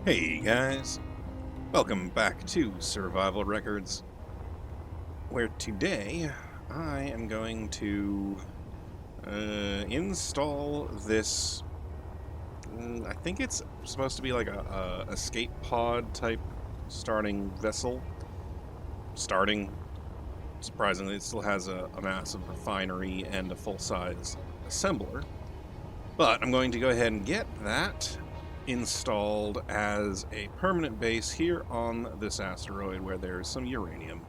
Hey guys, welcome back to Survival Records, where today I am going to install this, I think it's supposed to be like a escape pod type starting vessel. Surprisingly, it still has a massive refinery and a full-size assembler, but I'm going to go ahead and get that installed as a permanent base here on this asteroid where there's some uranium.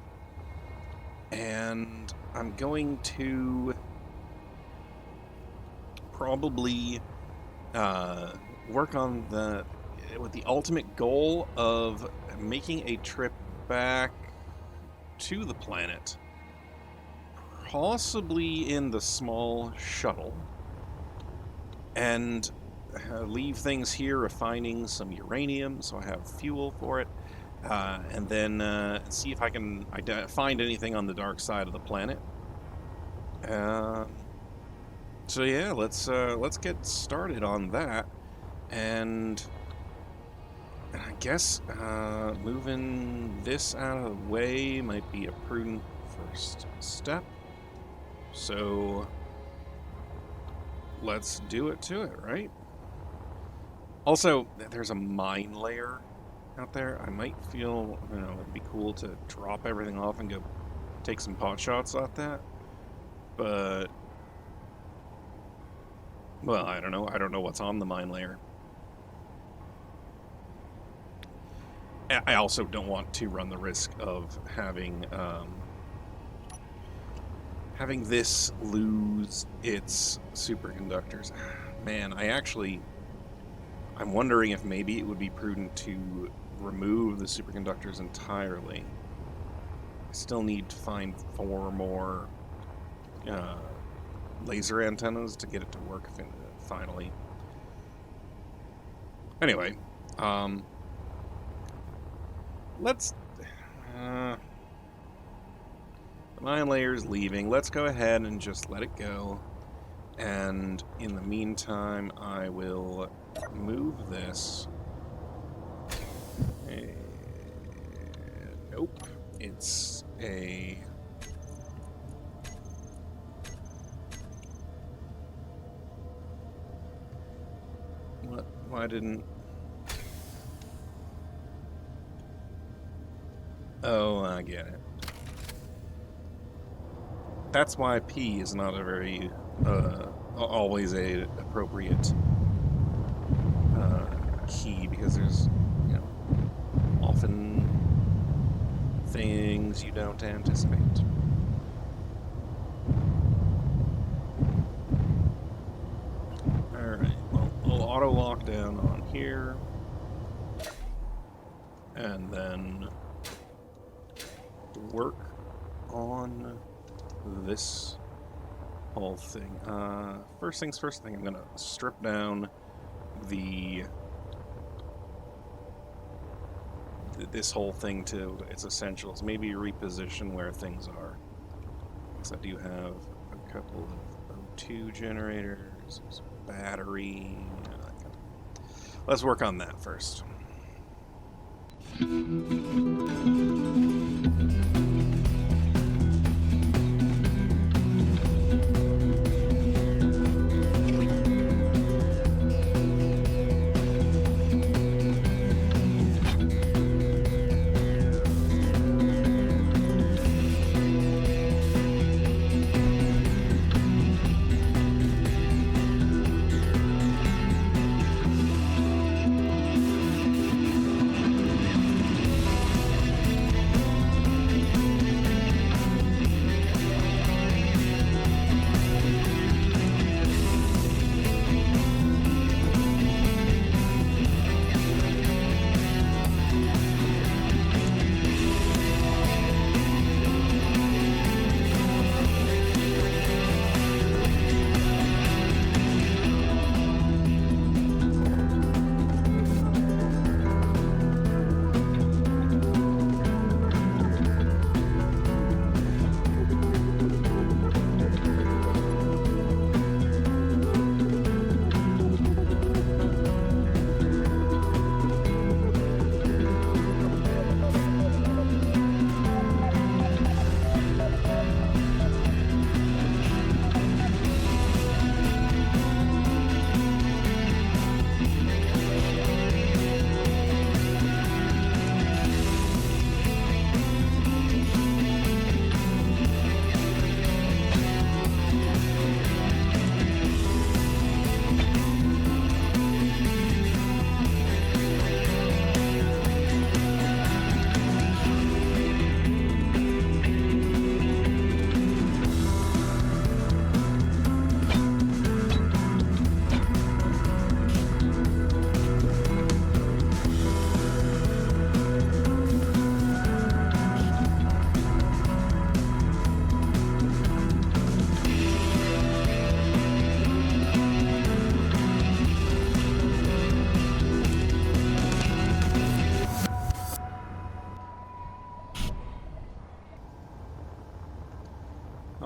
And I'm going to probably work on with the ultimate goal of making a trip back to the planet, possibly in the small shuttle, and leave things here refining some uranium so I have fuel for it, and then see if I can find anything on the dark side of the planet. So yeah, let's get started on that, and I guess moving this out of the way might be a prudent first step. So let's do it to it, right? Also, there's a mine layer out there. I might feel, it'd be cool to drop everything off and go take some pot shots at that. But, well, I don't know. I don't know what's on the mine layer. I also don't want to run the risk of having this lose its superconductors. Man, I'm wondering if maybe it would be prudent to remove the superconductors entirely. I still need to find 4 more laser antennas to get it to work finally. Anyway, let's... the mine layer's leaving. Let's go ahead and just let it go. And in the meantime, I will move this. Nope. It's a... What? Why didn't... Oh, I get it. That's why P is not a very... always a appropriate key, because there's, often things you don't anticipate. Alright, well, we'll auto lock down on here, and then work on this whole thing. First things first, I'm gonna strip down this whole thing to its essentials. Maybe reposition where things are. Because I do have a couple of O2 generators, there's a battery. Let's work on that first.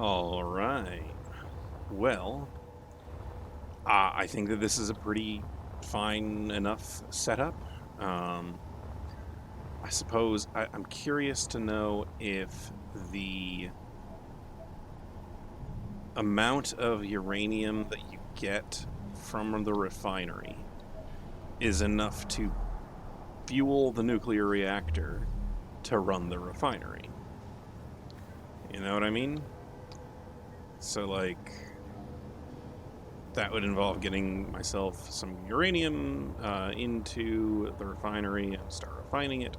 All right. Well, I think that this is a pretty fine enough setup. Um, I suppose I'm curious to know if the amount of uranium that you get from the refinery is enough to fuel the nuclear reactor to run the refinery. You know what I mean? So, like, that would involve getting myself some uranium into the refinery and start refining it.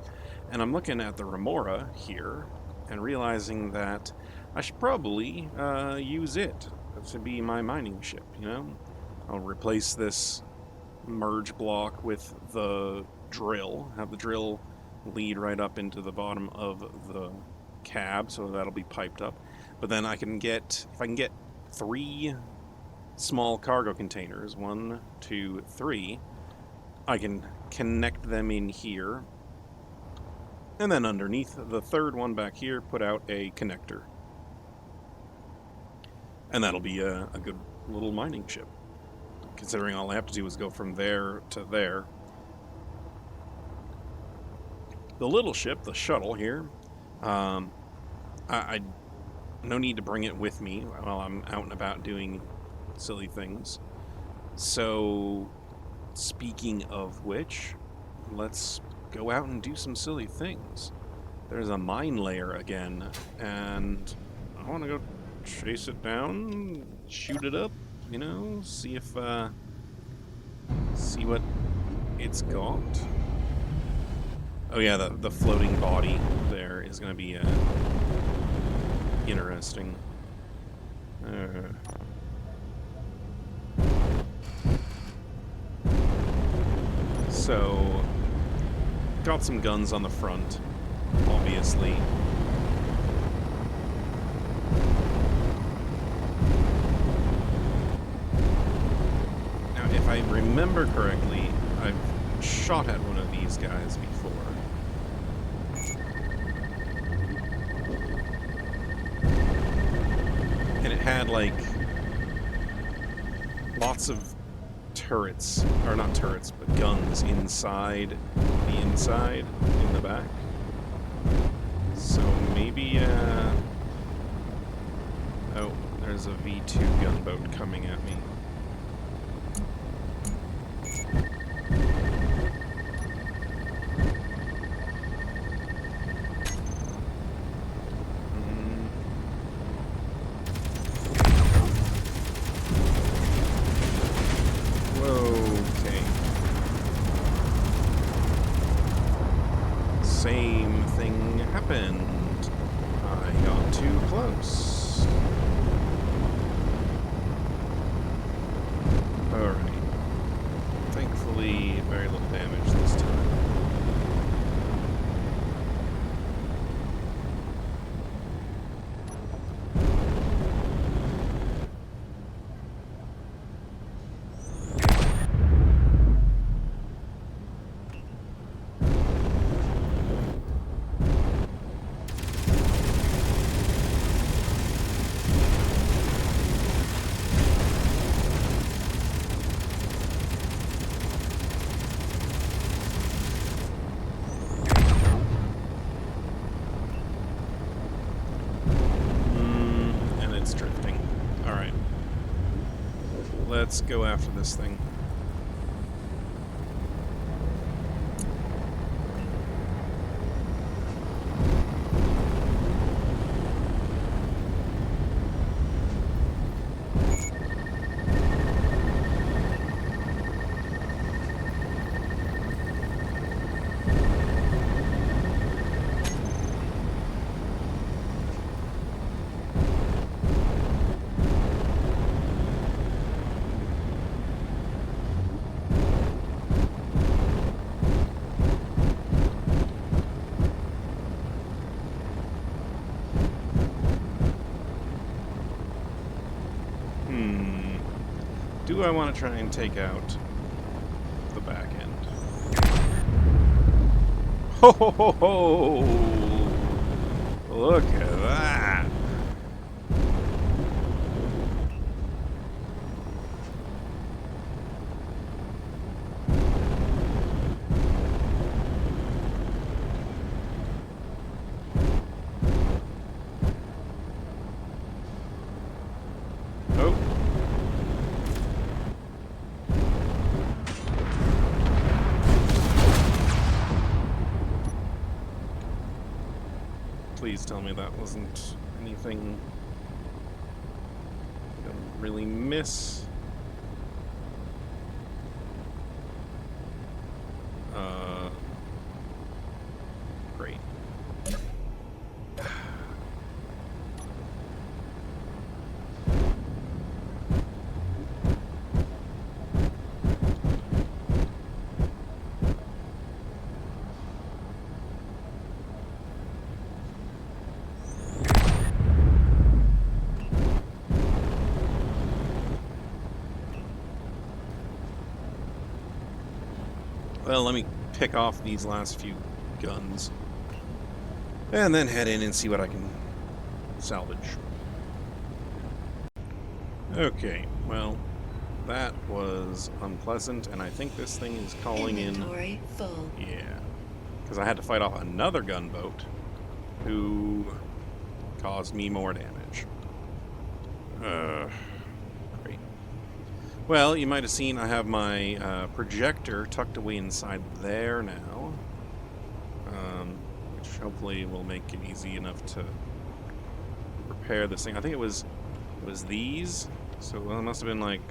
And I'm looking at the Remora here and realizing that I should probably use it to be my mining ship, you know? I'll replace this merge block with the drill, have the drill lead right up into the bottom of the cab, so that'll be piped up. But then I can get, if I can get 3 small cargo containers, 1, 2, 3, I can connect them in here, and then underneath the third one back here, put out a connector. And that'll be a good little mining ship, considering all I have to do is go from there to there. The little ship, the shuttle here, I no need to bring it with me while I'm out and about doing silly things. So, speaking of which, let's go out and do some silly things. There's a mine layer again, and I want to go chase it down, shoot it up, you know, see if, see what it's got. Oh yeah, the floating body there is going to be interesting. So, got some guns on the front, obviously. Now, if I remember correctly, I've shot at one of these guys before. And it had, like, lots of turrets, or not turrets, but guns inside the inside, in the back. So maybe, oh, there's a V2 gunboat coming at me. Same thing happened. I got too close. Alright. Thankfully, very little damage this time. Let's go after this thing. Do I want to try and take out the back end? Ho ho ho ho! Look at that! Please tell me that wasn't anything I don't really miss. Great. Well, let me pick off these last few guns and then head in and see what I can salvage. Okay, well, that was unpleasant, and I think this thing is calling Inventory full. Yeah, because I had to fight off another gunboat who caused me more damage. Great. Well, you might have seen I have my projector tucked away inside there now, which hopefully will make it easy enough to repair this thing. I think it was these, so it must have been like...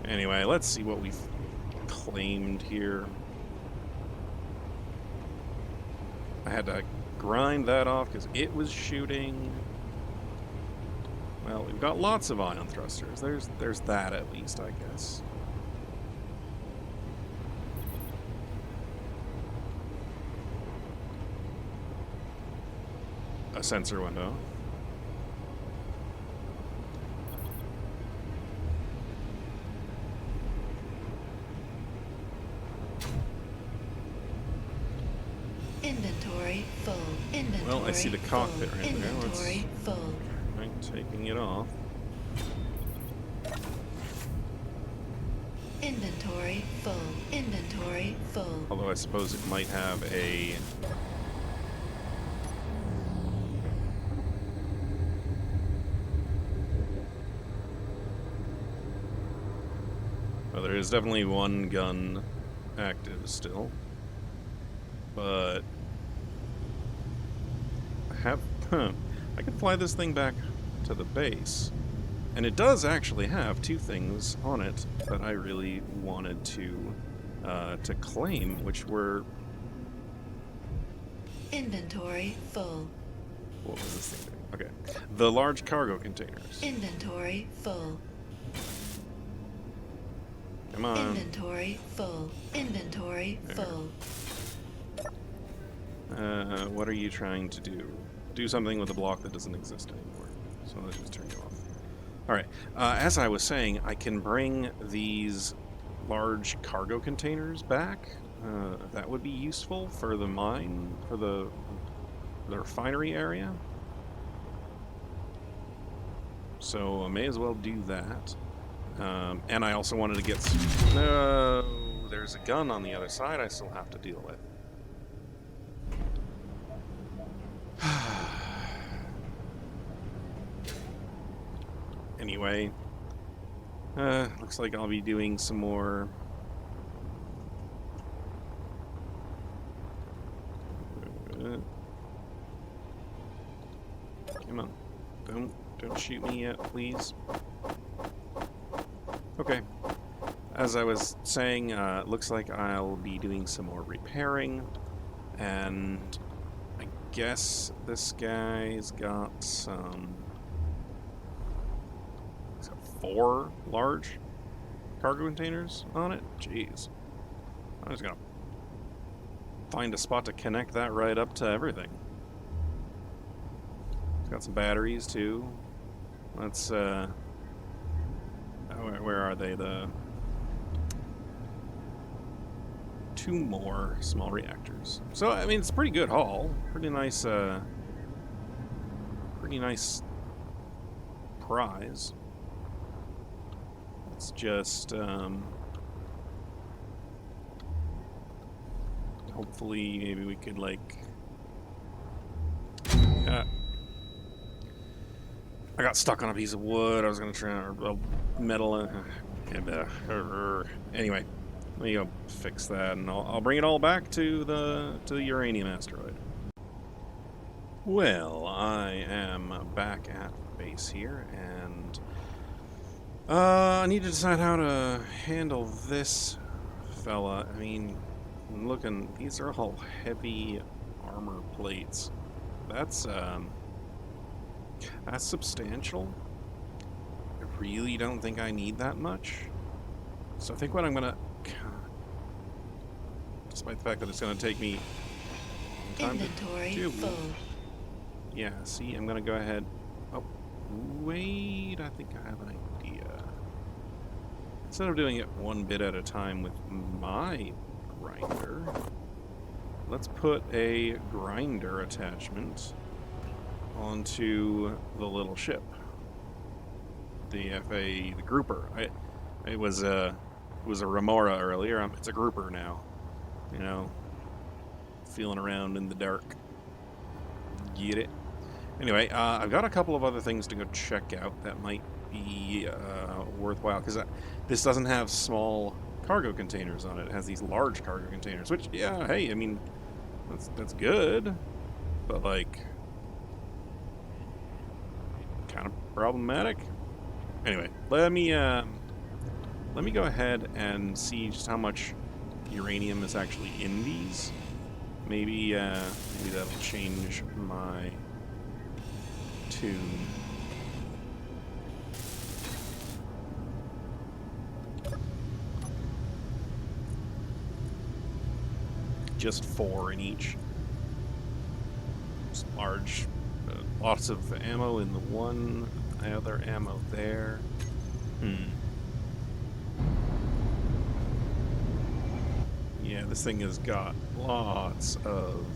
Anyway, let's see what we've claimed here. I had to grind that off because it was shooting. Well, we've got lots of ion thrusters. There's that at least, I guess. A sensor window. Inventory full. Inventory Well, I see the cockpit full. right there. Inventory full. Try taking it off. Inventory full. Inventory full. Although I suppose it might have a... Well, there is definitely one gun active still. But... I can fly this thing back to the base. And it does actually have two things on it that I really wanted to claim, which were... Inventory full. What was this thing doing? Okay. The large cargo containers. Inventory full. Come on. Inventory full. Inventory full. What are you trying to do? Do something with a block that doesn't exist anymore. So let's just turn you off. Alright, as I was saying, I can bring these large cargo containers back. That would be useful for the mine, for the refinery area. So I may as well do that. And I also wanted to get some... No, there's a gun on the other side I still have to deal with. Anyway, looks like I'll be doing some more... Come on. Don't shoot me yet, please. Okay. As I was saying, it looks like I'll be doing some more repairing, and I guess this guy's got some... He's got 4 large cargo containers on it? Jeez. I'm just gonna find a spot to connect that right up to everything. It's got some batteries too. Let's where are they? The 2 more small reactors. So I mean, it's a pretty good haul. Pretty nice prize. It's just hopefully maybe we could like I got stuck on a piece of wood. I was gonna try or metal. Anyway, Let me go fix that, and I'll bring it all back to the uranium asteroid. Well, I am back at the base here, and I need to decide how to handle this fella. I mean, looking, these are all heavy armor plates. That's substantial. I really don't think I need that much. So I think what I'm gonna, despite the fact that it's gonna take me a long time Inventory to do. full. Yeah, see, I'm gonna go ahead. Oh, wait, I think I have an idea. Instead of doing it one bit at a time with my grinder, let's put a grinder attachment onto the little ship. The FA, the grouper. It was a remora earlier. It's a grouper now. You know, feeling around in the dark. Get it? Anyway, I've got a couple of other things to go check out that might be worthwhile, because this doesn't have small cargo containers on it. It has these large cargo containers, which, yeah, hey, I mean, that's good, but, like, kind of problematic. Anyway, let me go ahead and see just how much uranium is actually in these. Maybe that'll change my tune. Just 4 in each. Just large, lots of ammo in the one, other ammo there. Yeah, this thing has got lots of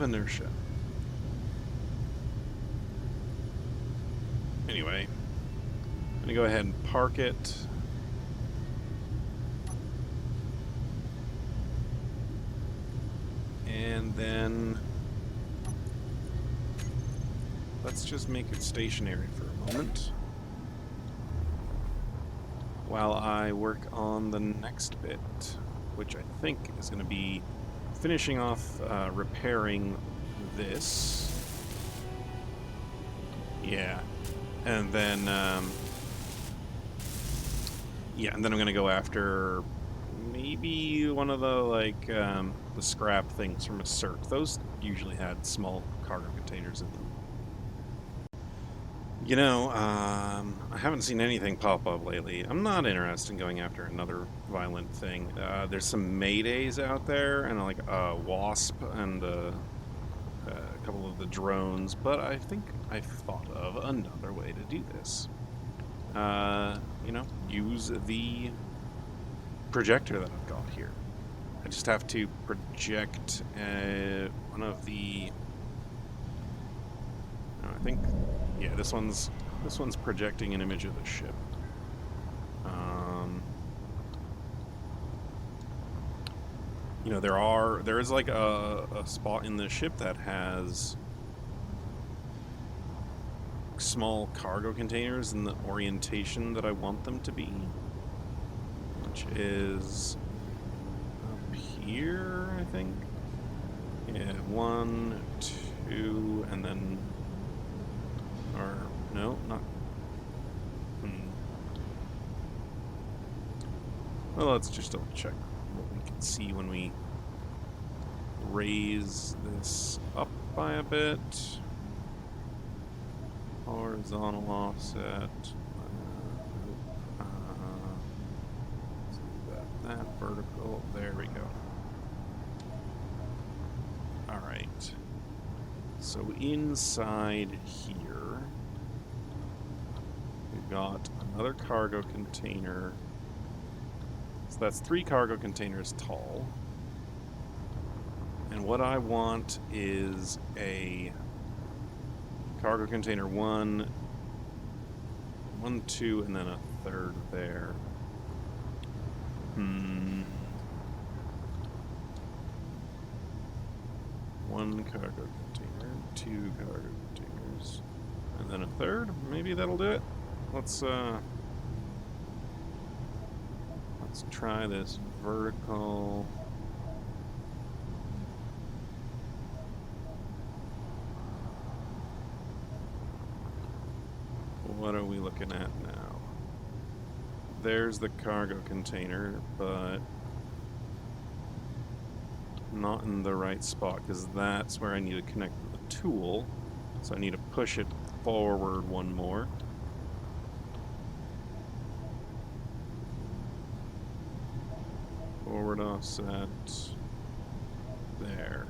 inertia. Anyway, I'm gonna go ahead and park it. And then let's just make it stationary for a moment while I work on the next bit, which I think is going to be finishing off repairing this. Yeah. And then, and then I'm going to go after maybe one of the, like, the scrap things from a Cirque. Those usually had small cargo containers in them. You know, I haven't seen anything pop up lately. I'm not interested in going after another violent thing. There's some Maydays out there, and like a Wasp and a couple of the drones, but I think I've thought of another way to do this. You know, use the projector that I've got here. I just have to project one of the... I think, yeah, this one's projecting an image of the ship. You know, there is like a spot in the ship that has small cargo containers in the orientation that I want them to be, which is up here, I think. Yeah, 1, 2, and then, or no, not. Well, let's just double check what we can see when we raise this up by a bit. Horizontal offset. That vertical. There we go. All right. So inside here, we've got another cargo container. So that's 3 cargo containers tall. And what I want is a cargo container 1, 2, and then a third there. One cargo container, 2 cargo containers, and then a third. Maybe that'll do it. Let's Let's try this vertical. What are we looking at now? There's the cargo container, but not in the right spot, because that's where I need to connect the tool. So I need to push it forward one more. Forward offset. There.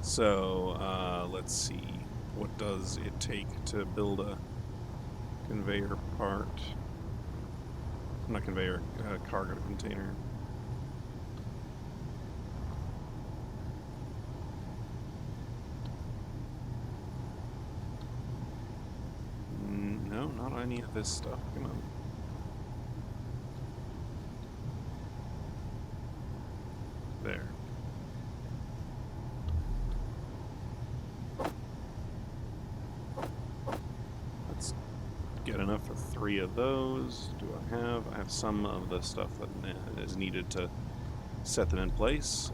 So, let's see. What does it take to build a conveyor part? Not conveyor, cargo container. No, not any of this stuff. Come on. There. Let's get enough for 3 of those. Do I have? I have some of the stuff that is needed to set them in place.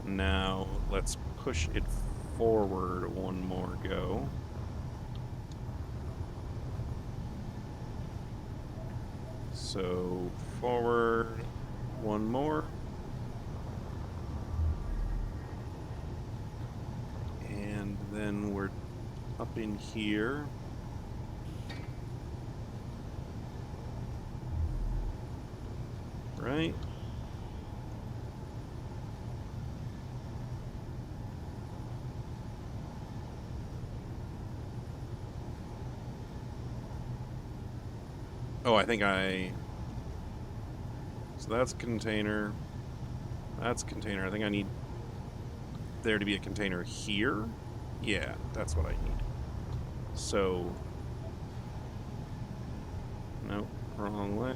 Now let's push it forward one more go. So forward one more. And then we're up in here. Right? Oh, I think so that's container. That's container. I think I need there to be a container here. Yeah, that's what I need. So, nope, wrong way.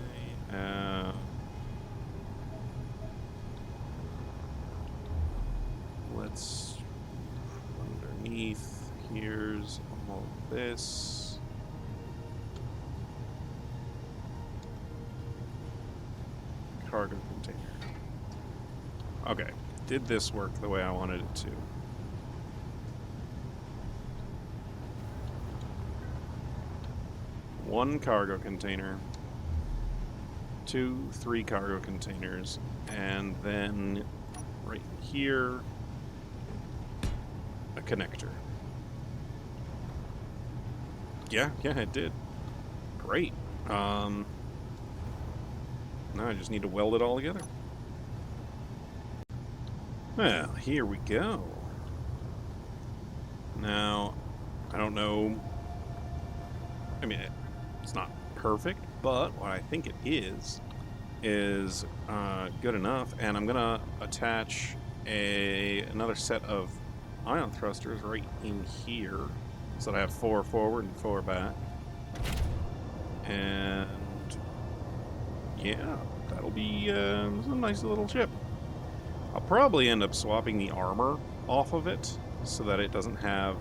Let's underneath. Here's all this. Cargo container. Okay, did this work the way I wanted it to? One cargo container, 2, 3 cargo containers, and then right here, a connector. Yeah, it did. Great. Now I just need to weld it all together. Well, here we go. Now, I don't know. I mean, it's not perfect, but what I think it is good enough. And I'm gonna attach another set of ion thrusters right in here, so that I have 4 forward and 4 back. And yeah, that'll be a nice little ship. I'll probably end up swapping the armor off of it so that it doesn't have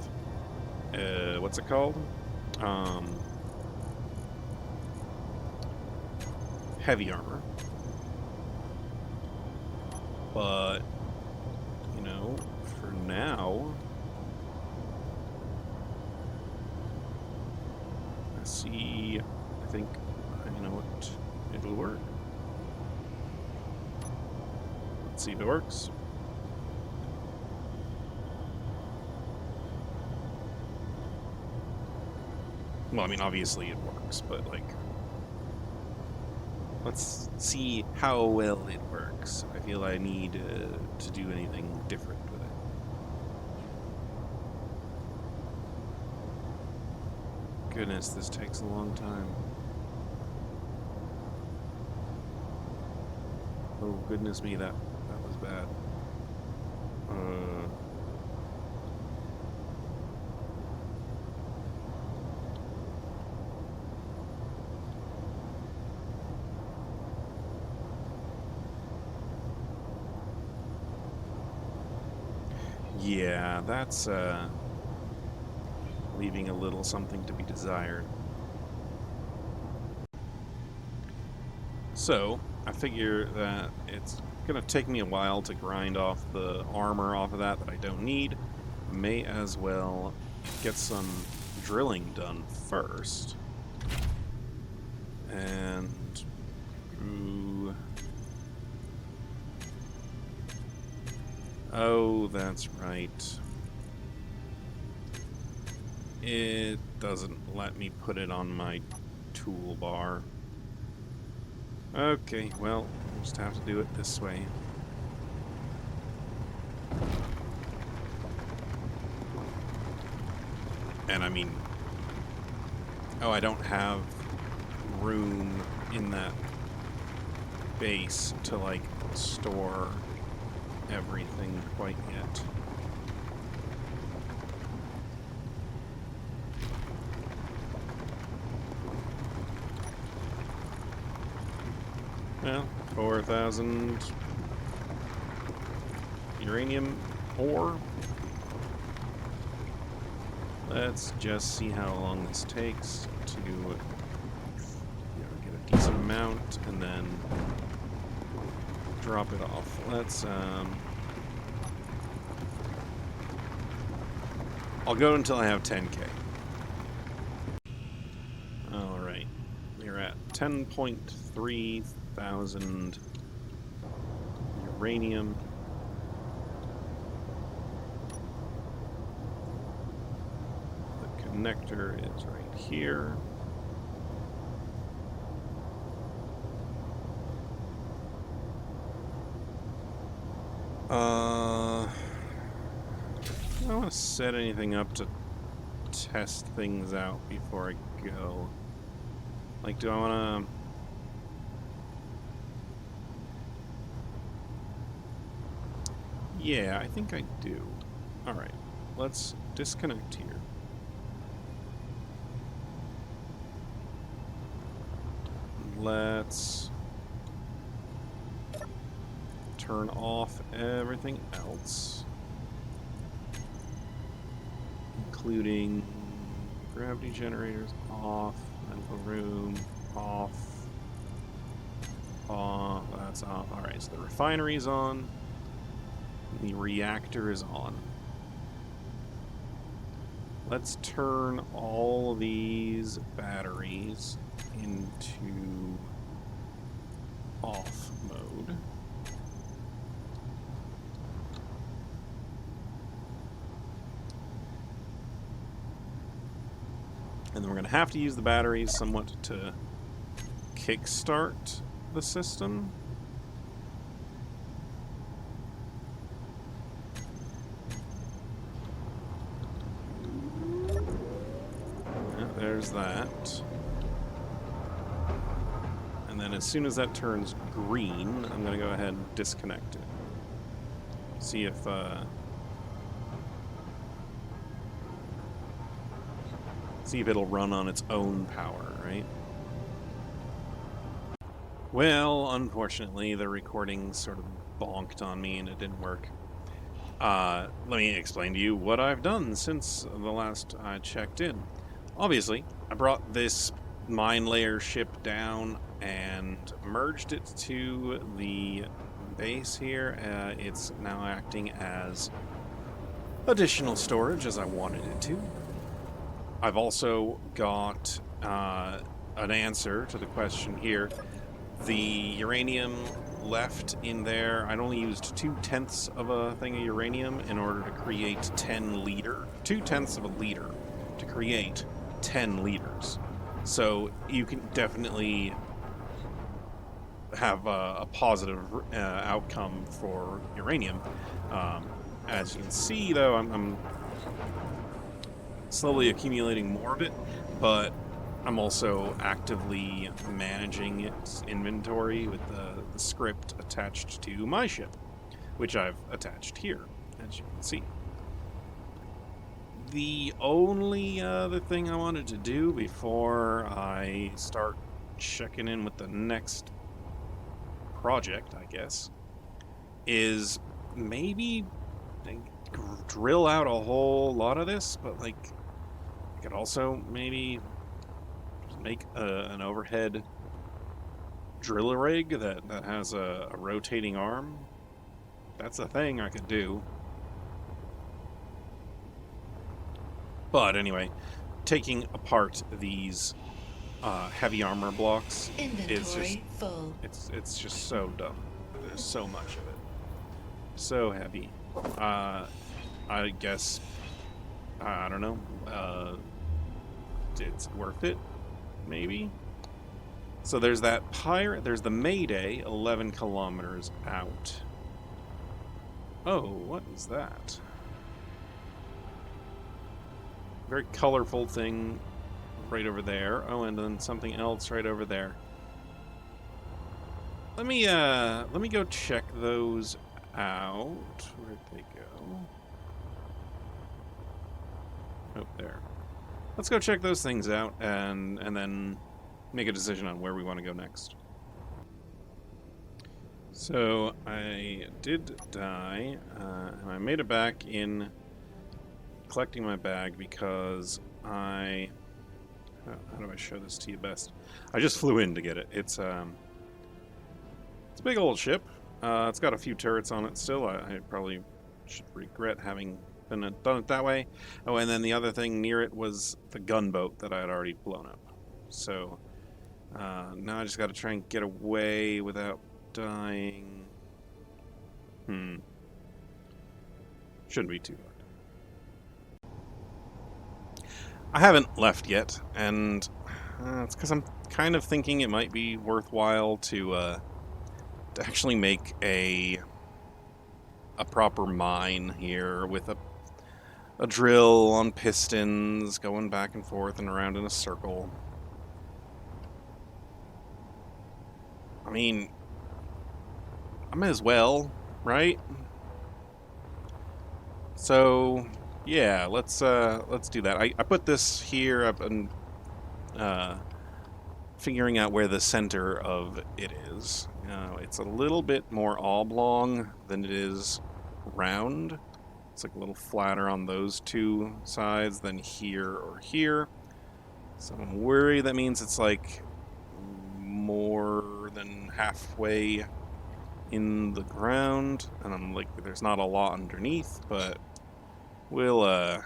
what's it called? Heavy armor. But you know, for now, I think you know what, it'll work. Let's see if it works. Well, I mean, obviously it works, but like, let's see how well it works. I feel I need to do anything different with it. Goodness, this takes a long time. Oh, goodness me, that was bad. Yeah, that's leaving a little something to be desired. So, I figure that it's gonna take me a while to grind off the armor off of that I don't need. May as well get some drilling done first. And... ooh. Oh, that's right. It doesn't let me put it on my toolbar. Okay, well, we'll just have to do it this way. And I mean... oh, I don't have room in that base to, like, store everything quite yet. Well, 4,000 uranium ore. Let's just see how long this takes to get a decent amount and then drop it off. Let's I'll go until I have 10k. Alright. We're at 10.3 thousand uranium. The connector is right here. I don't want to set anything up to test things out before I go. Like, do I want to... yeah, I think I do. Alright, let's disconnect here. Let's turn off everything else, including gravity generators off, medical room off, that's off. Alright, so the refinery's on. The reactor is on. Let's turn all these batteries into off mode. And then we're going to have to use the batteries somewhat to kickstart the system. There's that. And then as soon as that turns green, I'm going to go ahead and disconnect it. See if it'll run on its own power, right? Well, unfortunately, the recording sort of bonked on me and it didn't work. Let me explain to you what I've done since the last I checked in. Obviously, I brought this mine layer ship down and merged it to the base here. It's now acting as additional storage as I wanted it to. I've also got an answer to the question here. The uranium left in there, I'd only used 2/10 of a thing of uranium in order to create 10 liter. 2/10 of a liter to create 10 liters. So you can definitely have a positive outcome for uranium. As you can see, though, I'm slowly accumulating more of it, but I'm also actively managing its inventory with the script attached to my ship, which I've attached here, as you can see. The only other thing I wanted to do before I start checking in with the next project, I guess, is maybe drill out a whole lot of this, but like could also maybe just make an overhead drill rig that has a rotating arm. That's a thing I could do. But anyway, taking apart these heavy armor blocks is just Inventory full. it's just so dumb. There's so much of it, so heavy. I guess I don't know. It's worth it, maybe. So there's that pirate. There's the Mayday, 11 kilometers out. Oh, what is that? Very colorful thing right over there. Oh, and then something else right over there. Let me go check those out. Where'd they go? Oh, there. Let's go check those things out and then make a decision on where we want to go next. So I did die, and I made it back in collecting my bag because how do I show this to you best? I just flew in to get it. It's a big old ship. It's got a few turrets on it still. I probably should regret having done it that way. Oh, and then the other thing near it was the gunboat that I had already blown up. So now I just got to try and get away without dying. Shouldn't be too hard. I haven't left yet, and it's because I'm kind of thinking it might be worthwhile to actually make a proper mine here with a drill on pistons going back and forth and around in a circle. I mean, I might as well, right? So, yeah, let's do that. I put this here. I've been figuring out where the center of it is. It's a little bit more oblong than it is round. It's like a little flatter on those two sides than here or here. So I'm worried that means it's like more than halfway in the ground, and I'm like, there's not a lot underneath, but we'll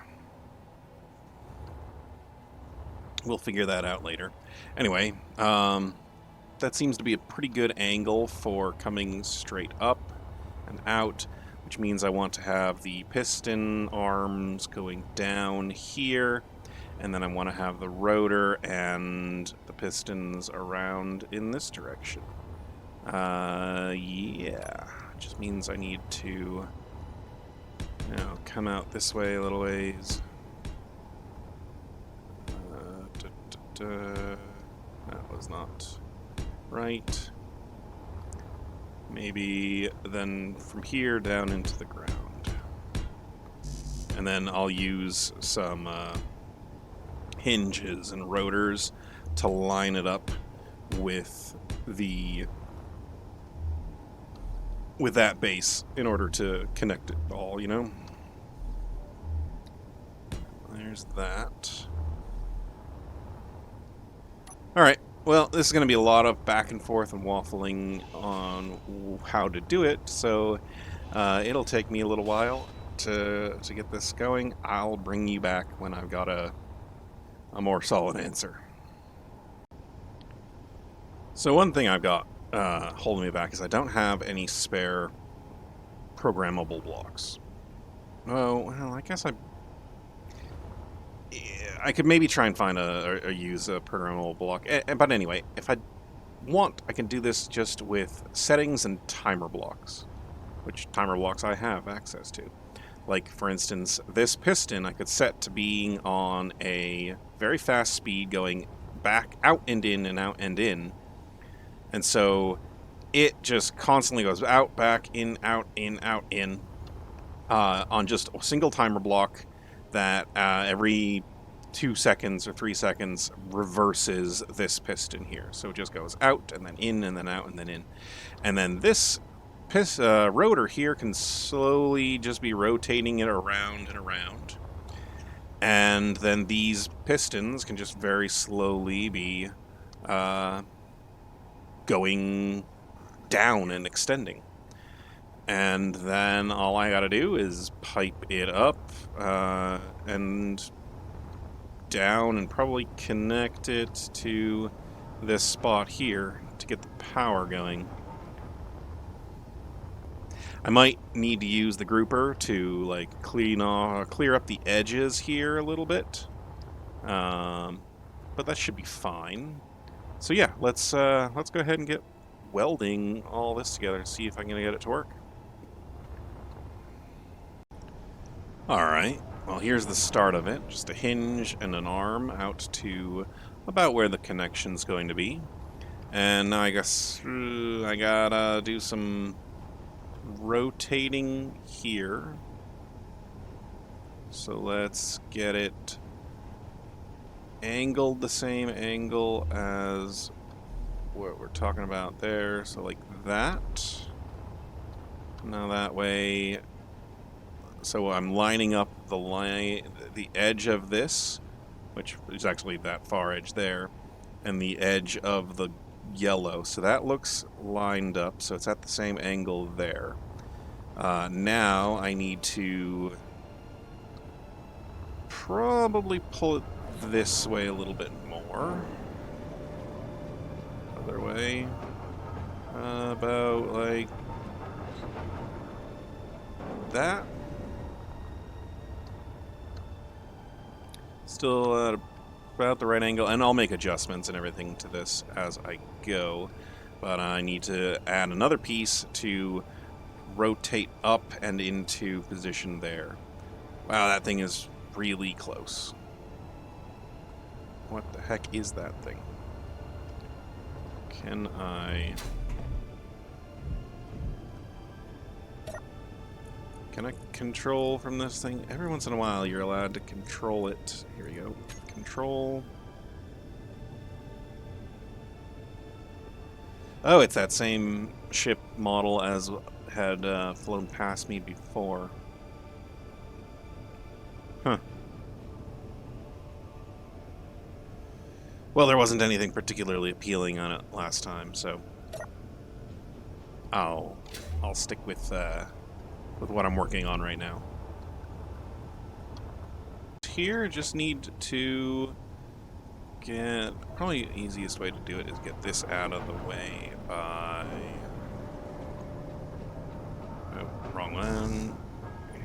figure that out later. Anyway, that seems to be a pretty good angle for coming straight up and out, which means I want to have the piston arms going down here, and then I want to have the rotor and the pistons around in this direction. Yeah, just means I need to come out this way a little ways. That was not right. Maybe then from here down into the ground. And then I'll use some hinges and rotors to line it up with that base in order to connect it all, you know? There's that. Alright, well, this is going to be a lot of back and forth and waffling on how to do it, so it'll take me a little while to get this going. I'll bring you back when I've got a more solid answer. So one thing I've got holding me back is I don't have any spare programmable blocks. Oh, well, I guess I could maybe try and find or use a programmable block. But anyway, if I want, I can do this just with settings and timer blocks, which timer blocks I have access to. Like, for instance, this piston I could set to being on a very fast speed going back out and in and out and in. And so it just constantly goes out, back, in, out, in, on just a single timer block that every 2 seconds or 3 seconds reverses this piston here. So it just goes out and then in and then out and then in. And then this rotor here can slowly just be rotating it around and around. And then these pistons can just very slowly be going down and extending. And then all I gotta do is pipe it up and down and probably connect it to this spot here to get the power going. I might need to use the grouper to like clear up the edges here a little bit, but that should be fine. So yeah, let's go ahead and get welding all this together and see if I can get it to work. All right. Well, here's the start of it. Just a hinge and an arm out to about where the connection's going to be. And now I guess I gotta do some rotating here. So let's get it angled the same angle as what we're talking about there. So like that. Now that way, so I'm lining up the edge of this, which is actually that far edge there, and the edge of the yellow. So that looks lined up, so it's at the same angle there. Now I need to probably pull it this way a little bit more. Other way. About like that. Still at about the right angle, and I'll make adjustments and everything to this as I go. But I need to add another piece to rotate up and into position there. Wow, that thing is really close. What the heck is that thing? Can I control from this thing? Every once in a while you're allowed to control it. Here we go. Control. Oh, it's that same ship model as had flown past me before. Huh. Well, there wasn't anything particularly appealing on it last time, so I'll stick with what I'm working on right now. Here, just need to get, probably the easiest way to do it is get this out of the way by, oh, wrong one.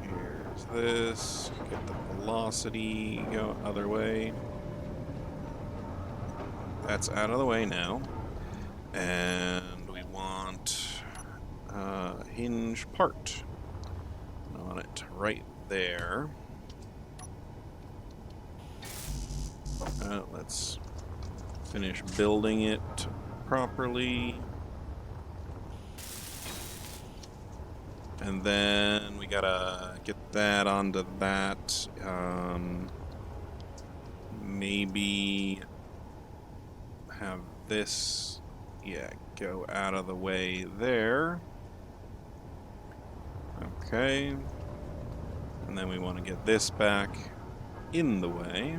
Here's this, get the velocity, go other way. That's out of the way now. And we want hinge part. I want it right there. Let's finish building it properly. And then we gotta get that onto that. Maybe have this, yeah, go out of the way there. Okay. And then we want to get this back in the way.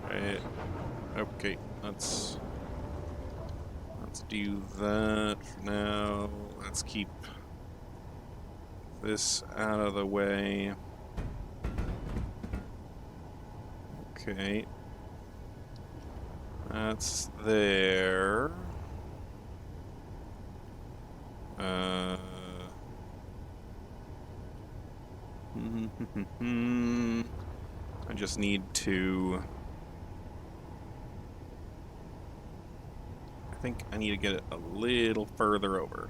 Right. Okay, let's do that for now. Let's keep this out of the way. Okay. That's there. I just need to... I think I need to get it a little further over.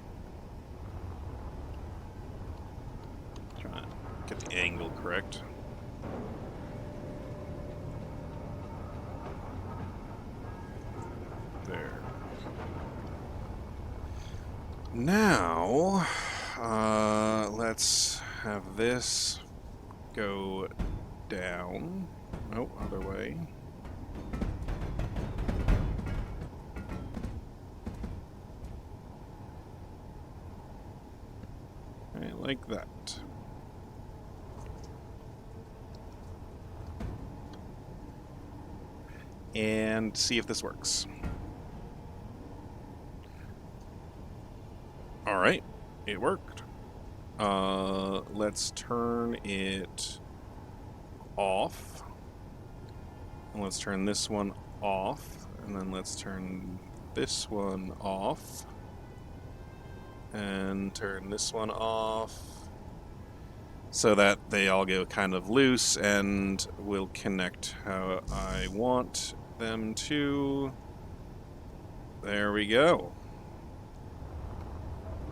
Trying to get the angle correct. There. Now, let's have this go down. Oh, other way. Right, like that. And see if this works. Alright, it worked. Let's turn it off. And let's turn this one off. And then let's turn this one off. And turn this one off. So that they all go kind of loose and will connect how I want them to. There we go.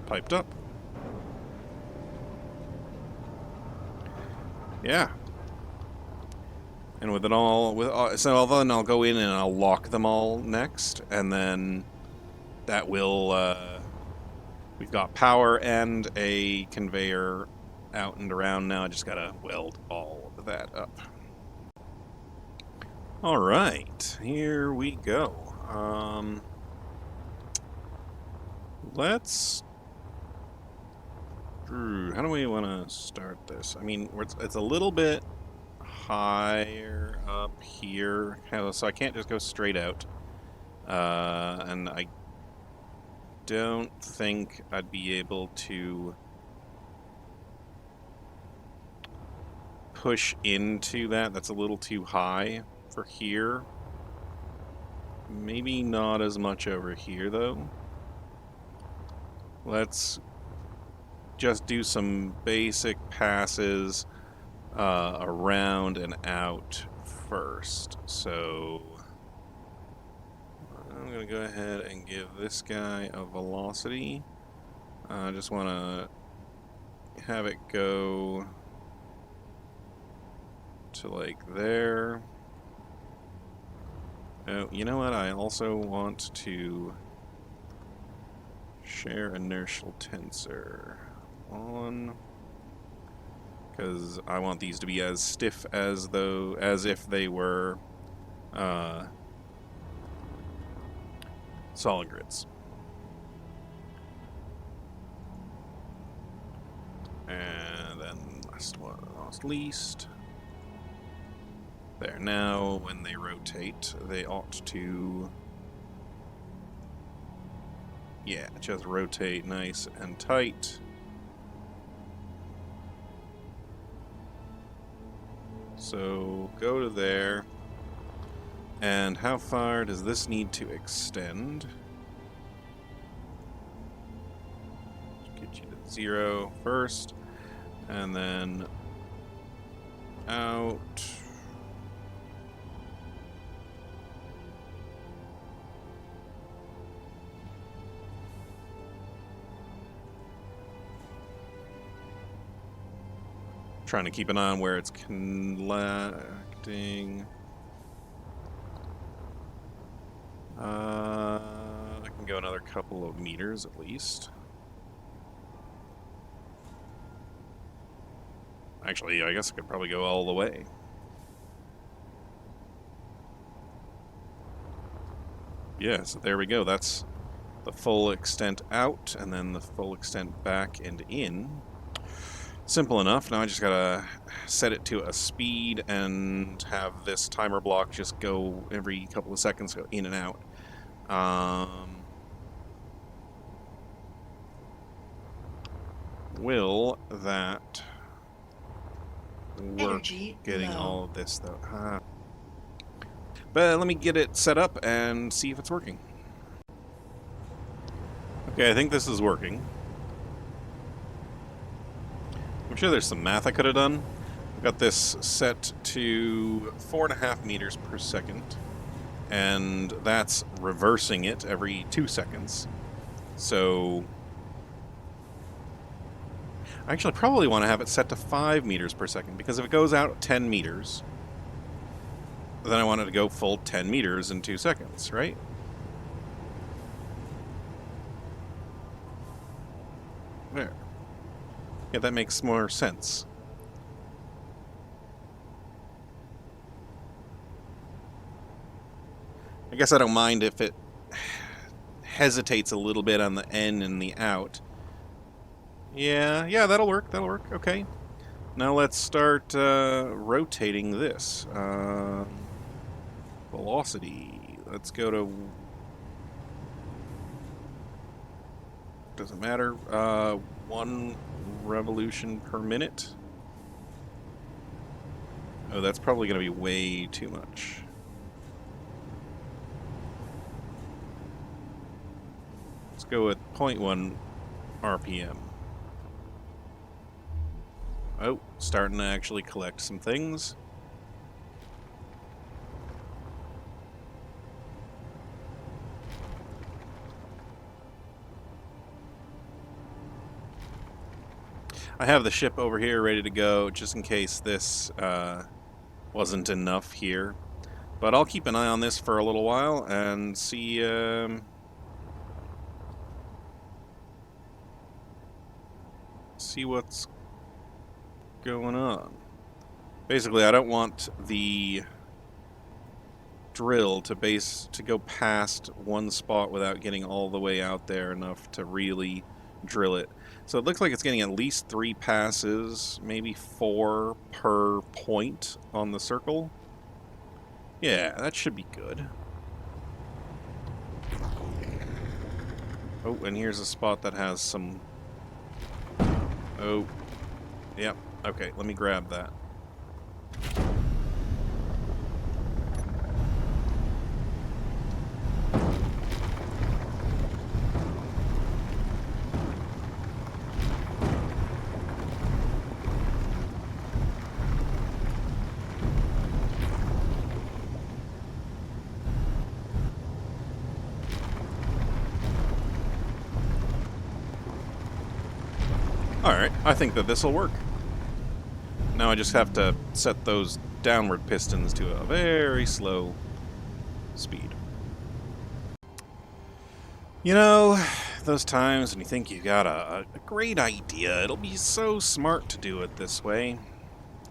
Piped up. Yeah. And with it all, so then I'll go in and I'll lock them all next, and then that will, we've got power and a conveyor out and around now. I just gotta weld all of that up. All right, here we go. Let's. How do we want to start this? I mean, it's a little bit higher up here, so I can't just go straight out. And I don't think I'd be able to push into that. That's a little too high for here. Maybe not as much over here, though. Let's just do some basic passes around and out first. So I'm going to go ahead and give this guy a velocity. I just want to have it go to like there. Oh, you know what? I also want to share inertial tensor on, because I want these to be as stiff as if they were solid grids. And then last one, last least. There. Now, when they rotate, they ought to, yeah, just rotate nice and tight. So go to there. And how far does this need to extend? Get you to 0 first, and then out. Trying to keep an eye on where it's collecting. I can go another couple of meters at least. Actually, I guess I could probably go all the way. Yeah, so there we go. That's the full extent out, and then the full extent back and in. Simple enough. Now I just gotta set it to a speed and have this timer block just go every couple of seconds, go in and out. Will that work? Energy Getting low. all of this though. But let me get it set up and see if it's working. Okay, I think this is working. I'm sure there's some math I could have done. I've got this set to 4.5 meters per second, and that's reversing it every 2 seconds. So I actually probably want to have it set to 5 meters per second, because if it goes out 10 meters, then I want it to go full 10 meters in 2 seconds, right? There. Yeah, that makes more sense. I guess I don't mind if it hesitates a little bit on the in and the out. Yeah, that'll work. That'll work. Okay. Now let's start rotating this. Velocity. Let's go to. Doesn't matter. 1 revolution per minute. Oh, that's probably going to be way too much. Let's go with 0.1 RPM. Oh, starting to actually collect some things. I have the ship over here ready to go just in case this wasn't enough here. But I'll keep an eye on this for a little while and see see what's going on. Basically, I don't want the drill to go past one spot without getting all the way out there enough to really drill it. So it looks like it's getting at least 3 passes, maybe 4 per point on the circle. Yeah, that should be good. Oh, and here's a spot that has some... Oh, yep. Okay, let me grab that. Alright, I think that this will work. Now I just have to set those downward pistons to a very slow speed. You know, those times when you think you got a great idea, it'll be so smart to do it this way,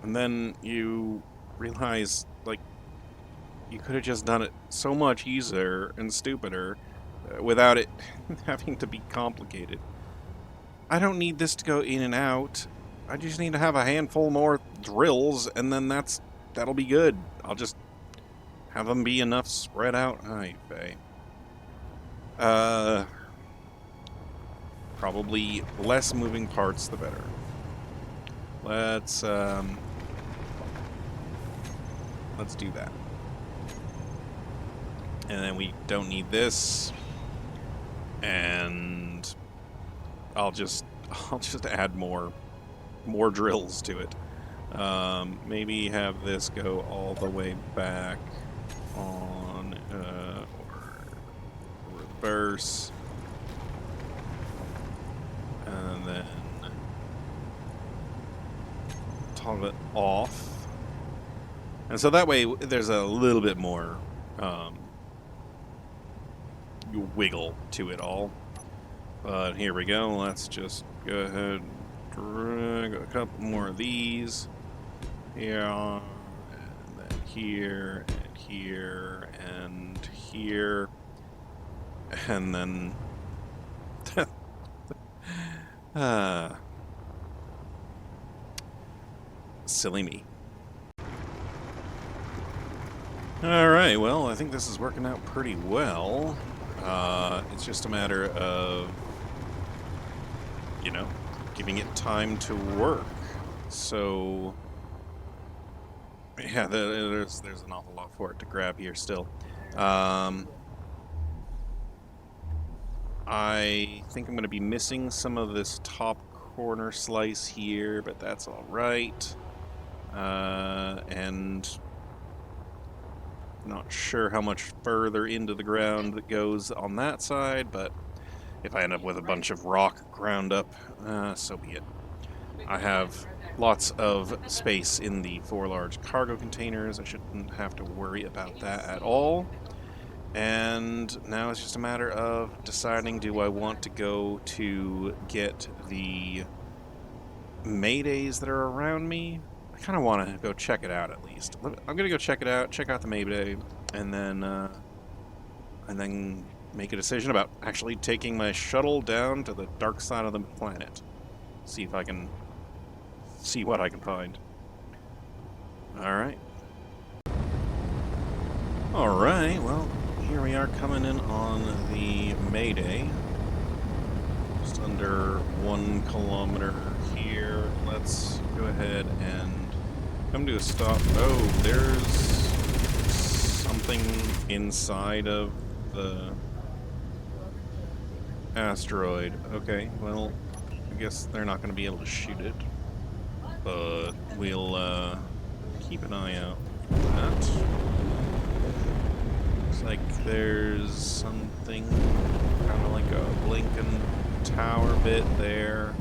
and then you realize, like, you could have just done it so much easier and stupider without it having to be complicated. I don't need this to go in and out. I just need to have a handful more drills, and then that'll be good. I'll just have them be enough spread out. Ay vey. Probably less moving parts, the better. Let's do that. And then we don't need this. And I'll just add more drills to it. Maybe have this go all the way back on or reverse, and then toggle it off, and so that way there's a little bit more wiggle to it all. But here we go. Let's just go ahead and drag a couple more of these here, and then here, and here, and here, and then silly me. Alright, well, I think this is working out pretty well. It's just a matter of, you know, giving it time to work. So, yeah, there's an awful lot for it to grab here still. I think I'm going to be missing some of this top corner slice here, but that's all right. And not sure how much further into the ground it goes on that side, but if I end up with a bunch of rock ground up, so be it. I have lots of space in the 4 large cargo containers. I shouldn't have to worry about that at all. And now it's just a matter of deciding, do I want to go to get the Maydays that are around me? I kind of want to go check it out at least. I'm going to go check it out, check out the Mayday, and then make a decision about actually taking my shuttle down to the dark side of the planet. see if I can see what I can find. Alright. Alright, well, here we are coming in on the Mayday. Just under 1 kilometer here. Let's go ahead and come to a stop. Oh, there's something inside of the asteroid. Okay, well, I guess they're not going to be able to shoot it. But we'll keep an eye out for that. Looks like there's something kind of like a blinking tower bit there.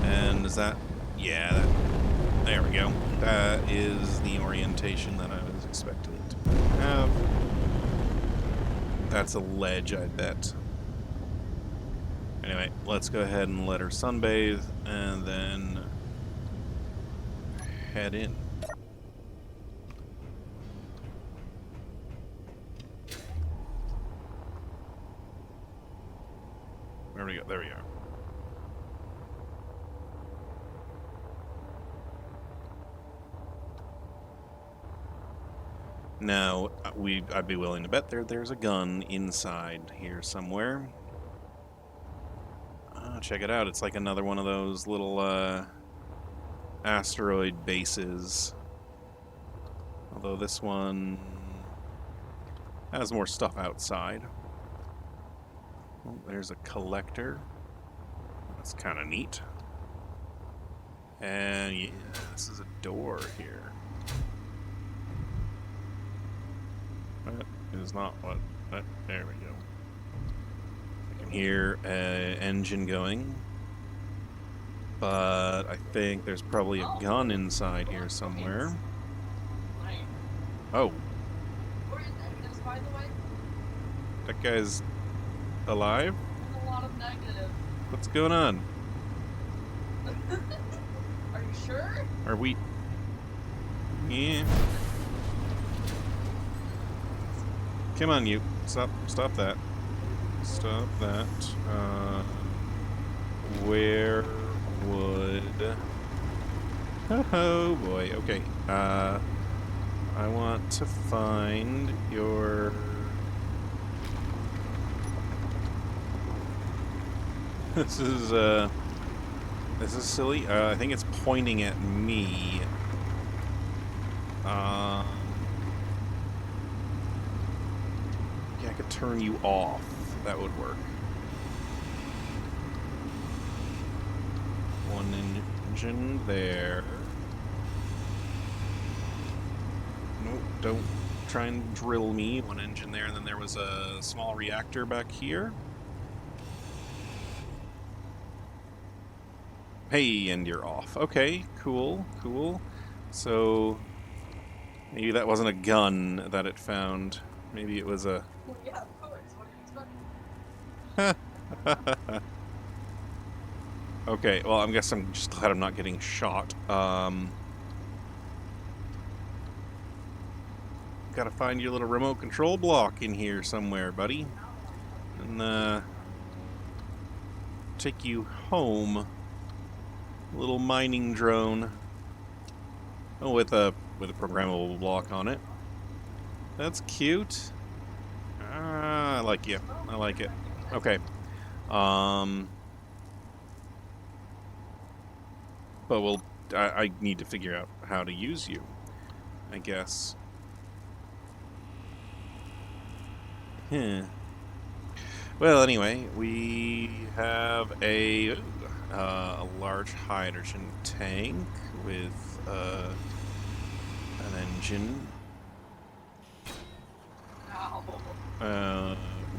And is that... yeah, that, there we go. That is the orientation that I was expecting it to have. That's a ledge, I bet. Anyway, let's go ahead and let her sunbathe, and then head in. Where we go? There we are. Now, I'd be willing to bet there's a gun inside here somewhere. Check it out. It's like another one of those little asteroid bases. Although this one has more stuff outside. Oh, there's a collector. That's kind of neat. And yeah, this is a door here. That is not what... there we go. I can hear an engine going. But I think there's probably a gun inside here somewhere. Oh. That guy's alive? A lot of negative. What's going on? Are you sure? Are we... yeah. Come on, you. Stop that. Stop that. Where would... oh boy, okay. I want to find your... This is silly. I think it's pointing at me. Yeah, I could turn you off. That would work. One engine there. Nope, don't try and drill me. One engine there, and then there was a small reactor back here. Hey, and you're off. Okay, cool, cool. So, maybe that wasn't a gun that it found. Maybe it was a... Well, yeah, of course. What do you expect? Okay, well, I guess I'm just glad I'm not getting shot. Gotta find your little remote control block in here somewhere, buddy. And, take you home. Little mining drone. Oh, with a programmable block on it. That's cute. I like you. I like it. Okay. But I need to figure out how to use you, I guess. Well, anyway, we have a large hydrogen tank with an engine.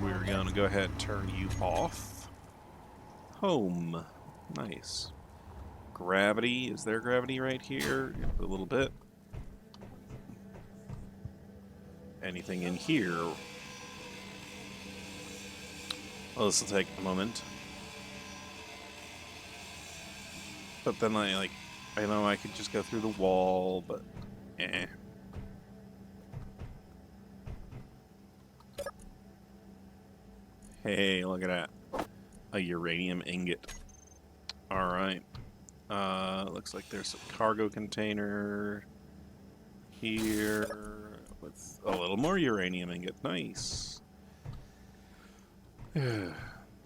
We're gonna go ahead and turn you off. Home. Nice. Gravity. Is there gravity right here? A little bit. Anything in here? Well, this will take a moment. But then I know I could just go through the wall, but eh. Hey, look at that. A uranium ingot. Alright. Looks like there's a cargo container here with a little more uranium ingot. Nice.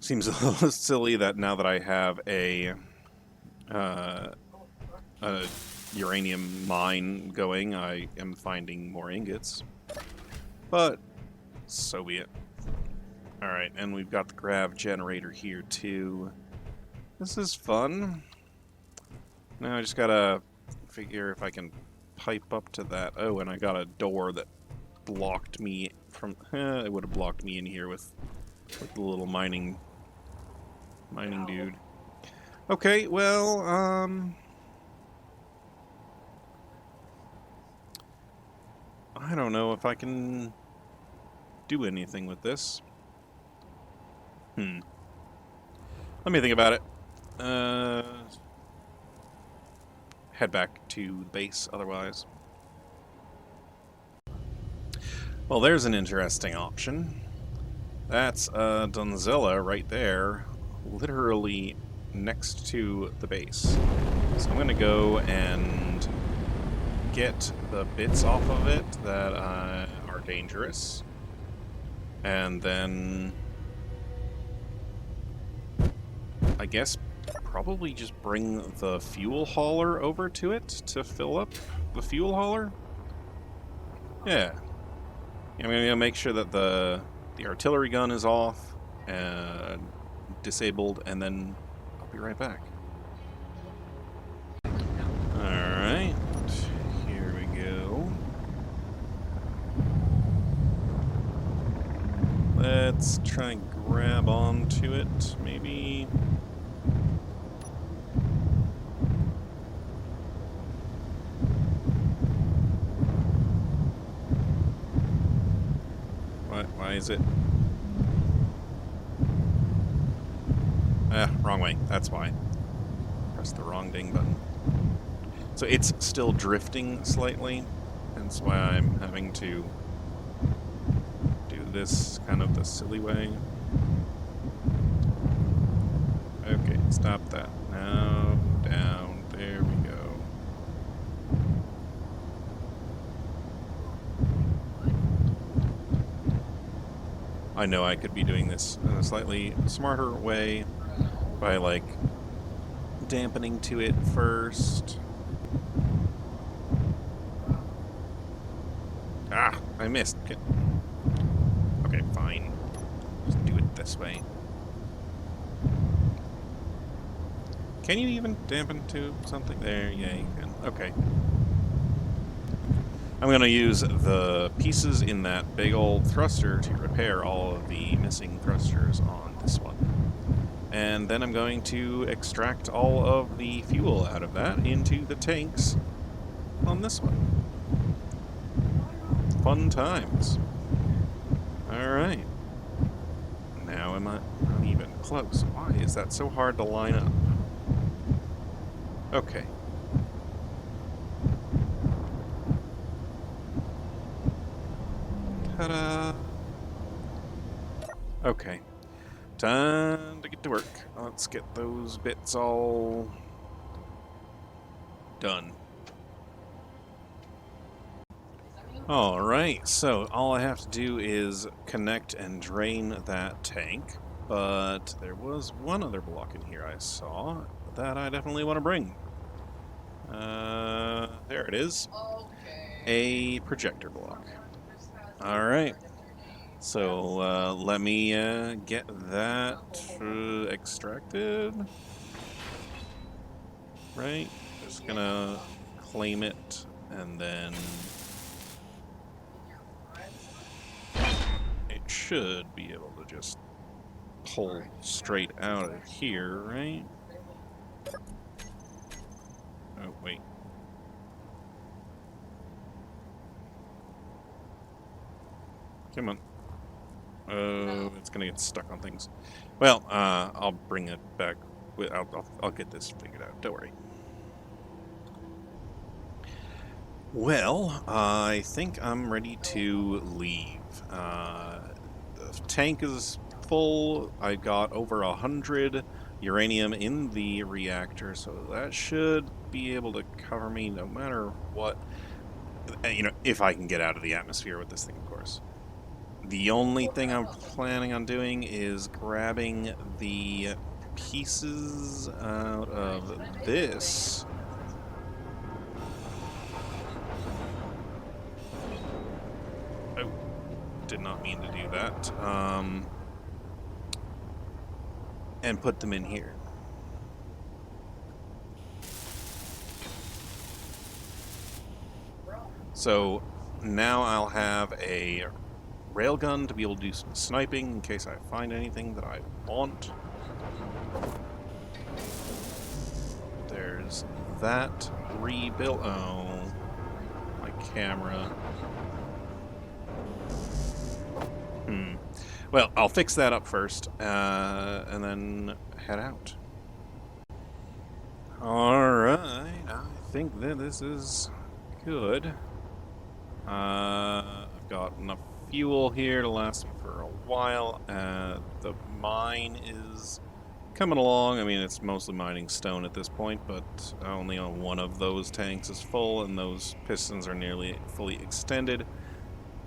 Seems a little silly that now that I have uh, a uranium mine going, I am finding more ingots. But so be it. Alright, and we've got the grav generator here too. This is fun. Now I just gotta figure if I can pipe up to that. Oh, and I got a door that blocked me from... it would have blocked me in here with the little mining dude. Okay, well, I don't know if I can do anything with this. Let me think about it. Head back to base otherwise. Well, there's an interesting option. That's Donzella right there, literally next to the base. So I'm going to go and get the bits off of it that are dangerous. And then I guess probably just bring the fuel hauler over to it to fill up the fuel hauler. Yeah. I'm going to make sure that the artillery gun is off and disabled, and then I'll be right back. Alright, here we go. Let's try and grab onto it, maybe. Why is it? Wrong way. That's why. Press the wrong ding button. So it's still drifting slightly. That's why I'm having to do this kind of the silly way. Okay, stop that. Now, down. There we go. I know I could be doing this in a slightly smarter way by, like, dampening to it first. Ah, I missed. Okay, fine. Just do it this way. Can you even dampen to something? There, yeah, you can. Okay. I'm going to use the pieces in that big old thruster to repair all of the missing thrusters on this one. And then I'm going to extract all of the fuel out of that into the tanks on this one. Fun times. Alright. Now I'm not even close. Why is that so hard to line up? Okay. Ta-da! Okay. Time to get to work. Let's get those bits all done. Alright, so all I have to do is connect and drain that tank, but there was one other block in here I saw that I definitely want to bring. There it is. A projector block. Alright, so let me get that extracted. Right, just gonna claim it and then it should be able to just pull straight out of here, right? Oh, wait. Come on. Oh, it's gonna get stuck on things. Well, I'll bring it back. I'll get this figured out. Don't worry. Well, I think I'm ready to leave. The tank is full. I got over 100 uranium in the reactor, so that should be able to cover me no matter what. You know, if I can get out of the atmosphere with this thing, of course. The only thing I'm planning on doing is grabbing the pieces out of this. Oh, did not mean to do that. And put them in here. So now I'll have a railgun to be able to do some sniping in case I find anything that I want. There's that rebuilt. Oh, my camera. Well, I'll fix that up first, and then head out. Alright, I think that this is good. I've got enough fuel here to last me for a while. The mine is coming along. I mean, it's mostly mining stone at this point, but only on one of those tanks is full, and those pistons are nearly fully extended.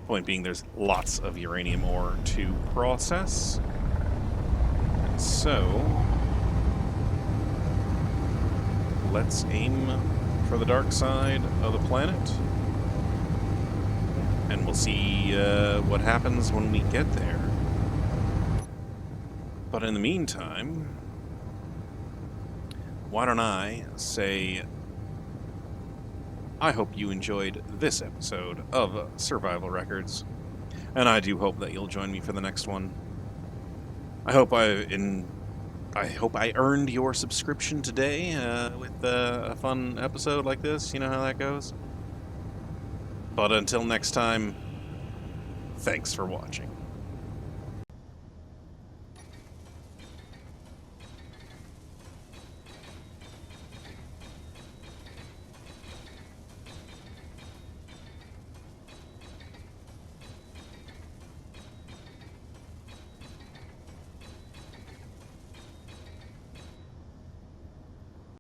Point being, there's lots of uranium ore to process. And so, let's aim for the dark side of the planet. And we'll see what happens when we get there. But in the meantime, why don't I say, I hope you enjoyed this episode of Survival Records, and I do hope that you'll join me for the next one. I hope I earned your subscription today with a fun episode like this. You know how that goes. But until next time, thanks for watching.